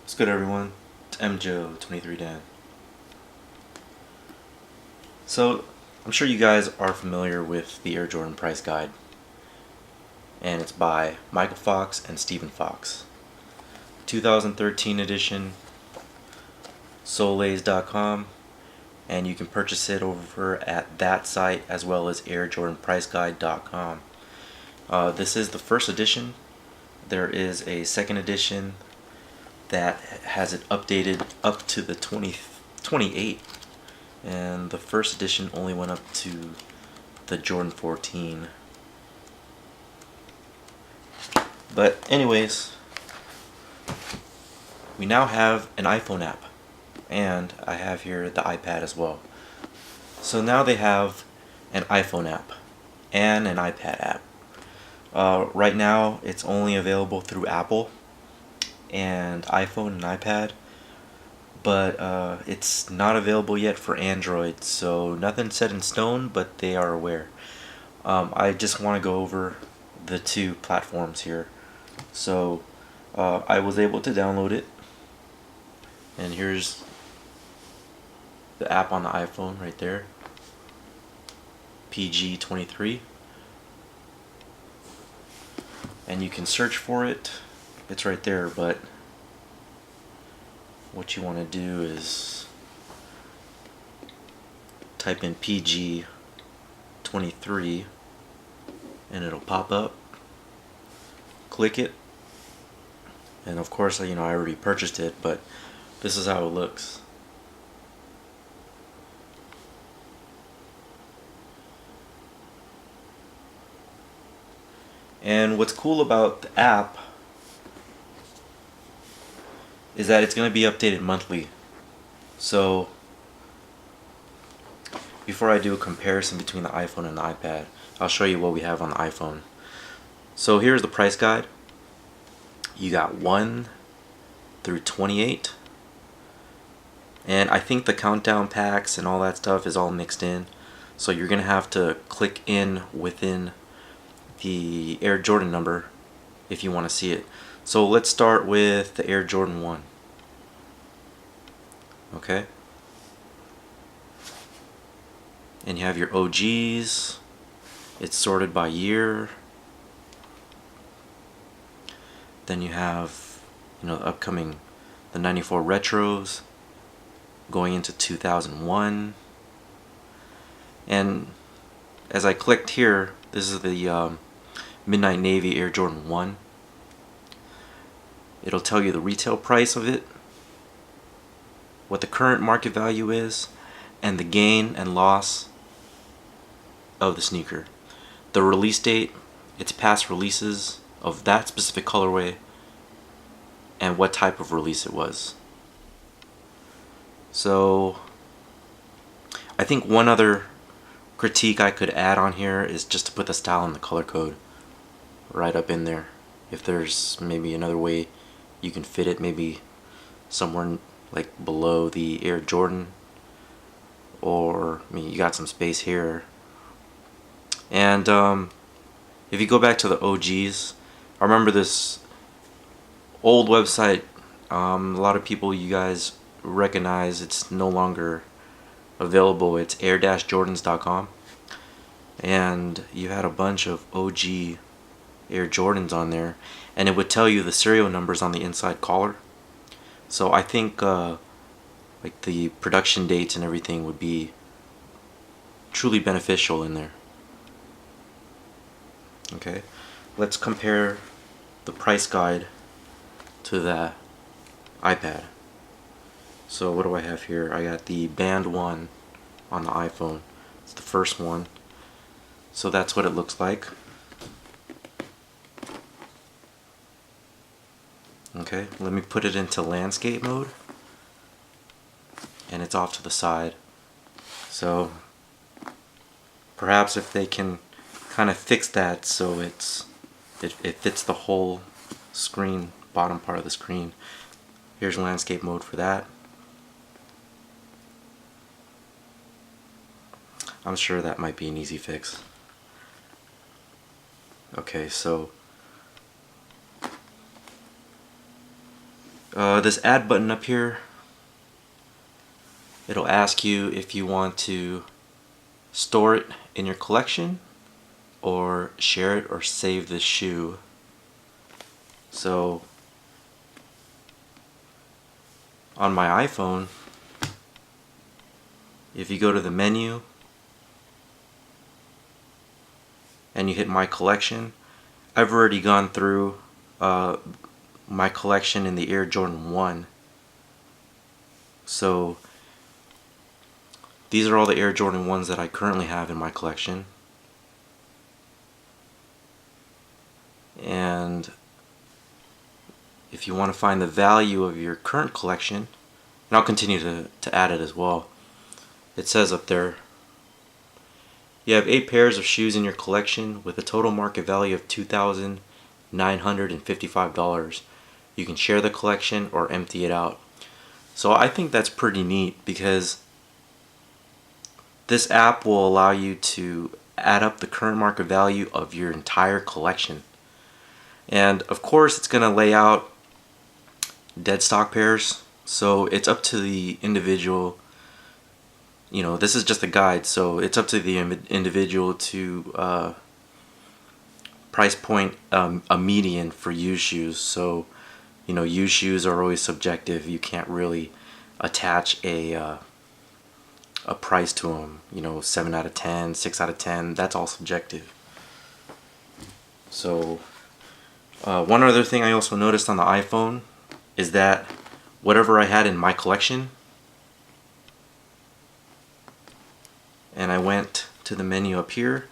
What's good, everyone? It's MJO23Dan. So, I'm sure you guys are familiar with the Air Jordan price guide, and it's by Michael Fox and Stephen Fox. 2013 edition, Soleils.com, and you can purchase it over at that site as well as AirJordanPriceGuide.com. This is the first edition. There is a second edition that has it updated up to the 2028, and the first edition only went up to the Jordan 14. But anyways, we now have an iPhone app, and I have here the iPad as well. So now they have an iPhone app and an iPad app. Right now it's only available through Apple and iPhone and iPad, but it's not available yet for Android, so nothing's set in stone, but they are aware. I just want to go over the two platforms here. So I was able to download it, and here's the app on the iPhone right there, PG23, and you can search for it. It's right there, but what you want to do is type in PG23 and it'll pop up. Click it, and of course, I already purchased it, but this is how it looks. And what's cool about the app is that it's going to be updated monthly. So before I do a comparison between the iPhone and the iPad, I'll show you what we have on the iPhone. So here's the price guide. You got 1 through 28, and I think the countdown packs and all that stuff is all mixed in, so you're gonna have to click in within the Air Jordan number if you want to see it. So let's start with the Air Jordan 1. Okay, and you have your OGs. It's sorted by year. Then you have the upcoming, the 94 retros going into 2001. And as I clicked here, this is the Midnight Navy Air Jordan 1. It'll tell you the retail price of it, what the current market value is, and the gain and loss of the sneaker. The release date, its past releases of that specific colorway, and what type of release it was. So I think one other critique I could add on here is just to put the style and the color code right up in there. If there's maybe another way you can fit it, maybe somewhere like below the Air Jordan, or you got some space here. And if you go back to the OGs, I remember this old website. A lot of people, you guys recognize, it's no longer available. It's air-jordans.com, and you had a bunch of OG Air Jordans on there, and it would tell you the serial numbers on the inside collar. So I think like the production dates and everything would be truly beneficial in there. Okay, let's compare the price guide to the iPad. So what do I have here? I got the Band 1 on the iPhone. It's the first one. So that's what it looks like. Okay, let me put it into landscape mode, and it's off to the side. So perhaps if they can kind of fix that so it fits the whole screen, bottom part of the screen. Here's landscape mode for that. I'm sure that might be an easy fix. Okay, so This add button up here, it'll ask you if you want to store it in your collection or share it or save this shoe. So on my iPhone, if you go to the menu and you hit my collection, I've already gone through my collection in the Air Jordan 1. So these are all the Air Jordan 1s that I currently have in my collection. And if you want to find the value of your current collection, and I'll continue to add it as well, it says up there, you have 8 pairs of shoes in your collection with a total market value of $2,955. You can share the collection or empty it out. So I think that's pretty neat, because this app will allow you to add up the current market value of your entire collection. And of course it's going to lay out dead stock pairs, so it's up to the individual. You know, this is just a guide, so it's up to the individual to price point a median for used shoes. So, you know, used shoes are always subjective. You can't really attach a price to them. You know, 7 out of 10, 6 out of 10, that's all subjective. So, one other thing I also noticed on the iPhone is that whatever I had in my collection, and I went to the menu up here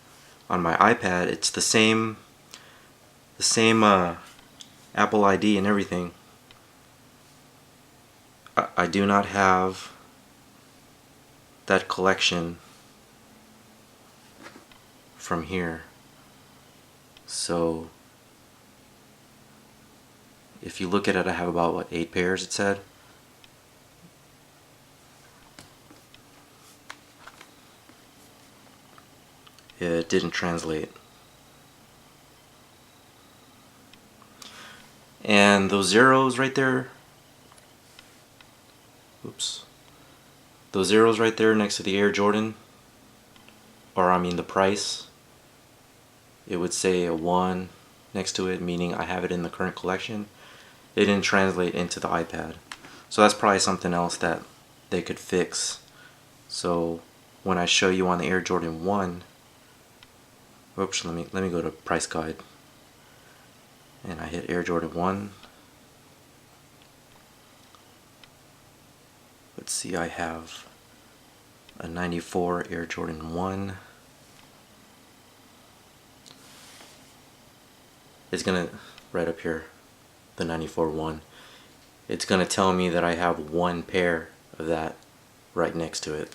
on my iPad, it's the same Apple ID and everything. I do not have that collection from here. So if you look at it, I have about, what, 8 pairs it said. It didn't translate. And those zeros right there, oops, those zeros right there next to the Air Jordan, or I mean the price, it would say a 1 next to it, meaning I have it in the current collection. It didn't translate into the iPad. So that's probably something else that they could fix. So when I show you on the Air Jordan 1, oops, let me go to price guide, and I hit Air Jordan 1. Let's see, I have a 94 Air Jordan 1. It's gonna, right up here, the 94 1, it's gonna tell me that I have 1 pair of that right next to it.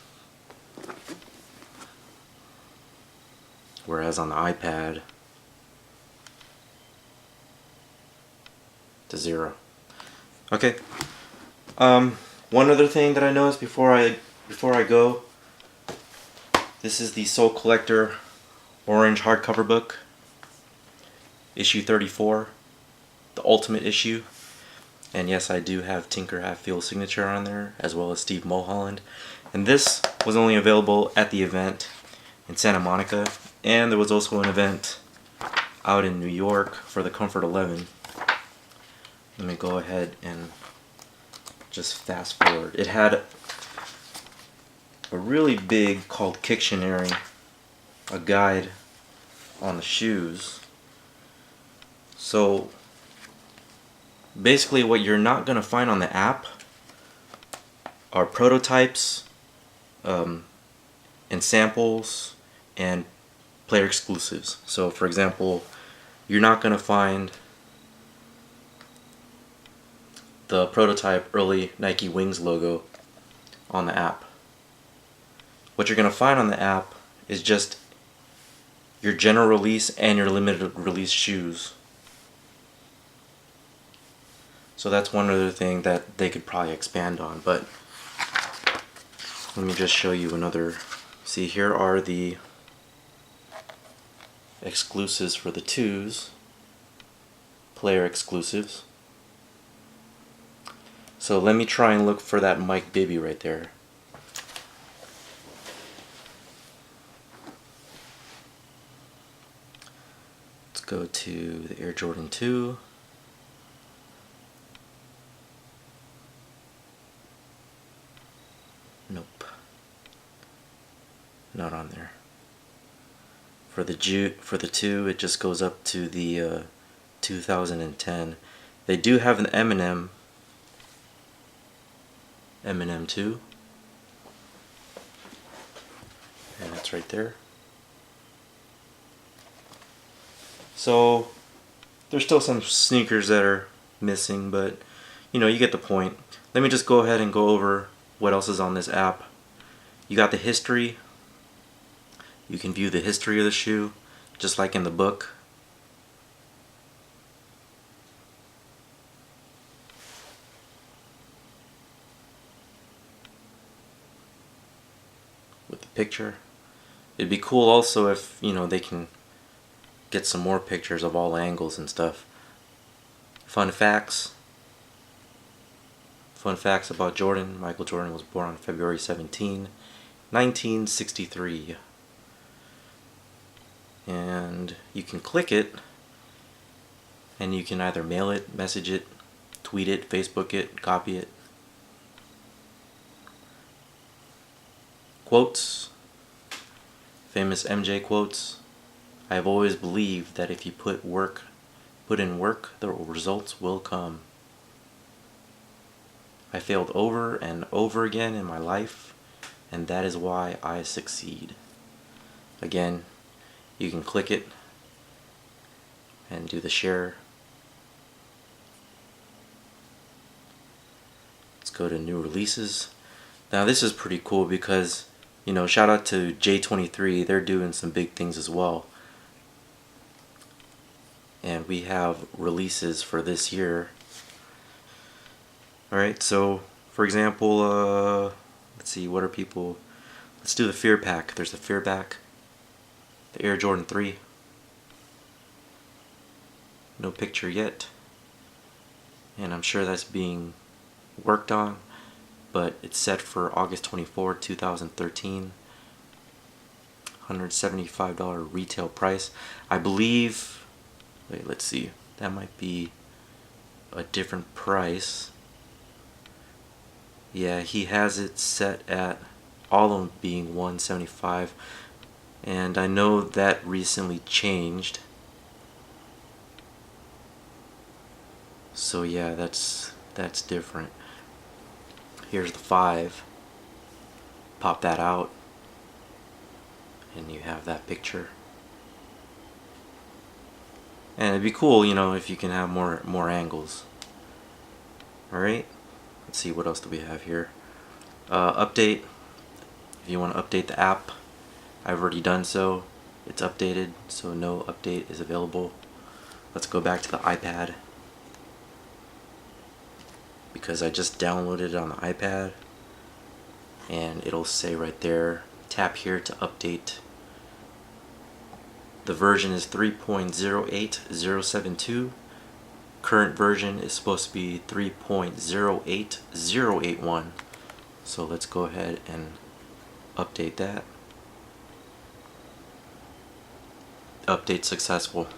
Whereas on the iPad, it's 0. Okay. One other thing that I noticed before I go, this is the Soul Collector orange hardcover book, issue 34, the ultimate issue. And yes, I do have Tinker Hatfield's signature on there, as well as Steve Mulholland. And this was only available at the event in Santa Monica, and there was also an event out in New York for the Comfort 11. Let me go ahead and just fast forward. It had a really big, called Kictionary, a guide on the shoes. So basically what you're not going to find on the app are prototypes and samples and player exclusives. So for example, you're not going to find the prototype early Nike Wings logo on the app. What you're going to find on the app is just your general release and your limited release shoes. So that's one other thing that they could probably expand on, but let me just show you another. See, here are the exclusives for the 2s, player exclusives. So let me try and look for that Mike Bibby right there. Let's go to the Air Jordan 2. Nope. Not on there. For the 2, it just goes up to the 2010. They do have an Eminem 2, and that's right there. So there's still some sneakers that are missing, but you know, you get the point. Let me just go ahead and go over what else is on this app. You got the history. You can view the history of the shoe, just like in the book. With the picture. It'd be cool also if, you know, they can get some more pictures of all angles and stuff. Fun facts. Fun facts about Jordan. Michael Jordan was born on February 17, 1963. And you can click it, and you can either mail it, message it, tweet it, Facebook it, copy it. Quotes. Famous MJ quotes. I have always believed that if you put in work, the results will come. I failed over and over again in my life, and that is why I succeed. Again, you can click it and do the share. Let's go to new releases. Now this is pretty cool because, you know, shout out to J23, they're doing some big things as well. And we have releases for this year. Alright, so for example, let's see, what are people, let's do the Fear Pack. There's the Fear Pack, the Air Jordan 3. No picture yet. And I'm sure that's being worked on, but it's set for August 24, 2013. $175 retail price. I believe, wait, let's see, that might be a different price. Yeah, he has it set at all of them being $175, and I know that recently changed. So yeah, that's different. Here's the 5. Pop that out, and you have that picture. And it'd be cool, you know, if you can have more angles. All right. Let's see, what else do we have here? Update. If you want to update the app, I've already done so. It's updated, so no update is available. Let's go back to the iPad, because I just downloaded it on the iPad, and it'll say right there, tap here to update. The version is 3.08072. Current version is supposed to be 3.08081. So let's go ahead and update that. Update successful.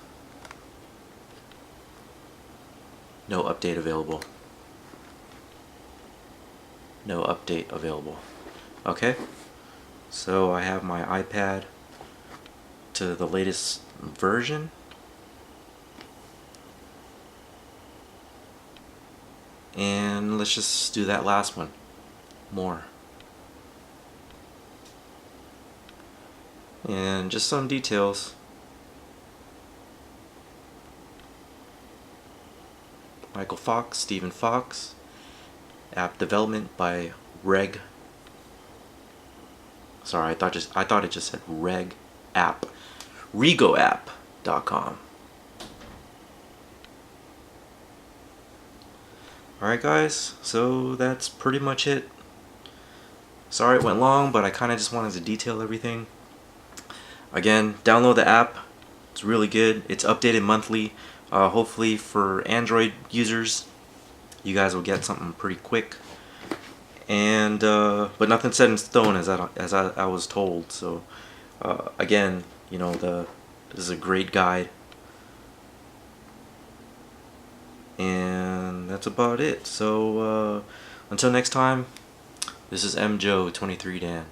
No update available. No update available. Okay, so I have my iPad to the latest version. And let's just do that last one. More. And just some details. Michael Fox, Stephen Fox. App development by Reg. Sorry, I thought it just said Reg App. RegoApp.com. Alright guys, so that's pretty much it. Sorry it went long, but I kind of just wanted to detail everything. Again, download the app. It's really good. It's updated monthly. Hopefully for Android users, you guys will get something pretty quick. And but nothing set in stone, as I was told. So again, you know, this is a great guide, and that's about it. So until next time, this is MJoe 23 Dan.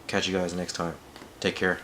Catch you guys next time. Take care.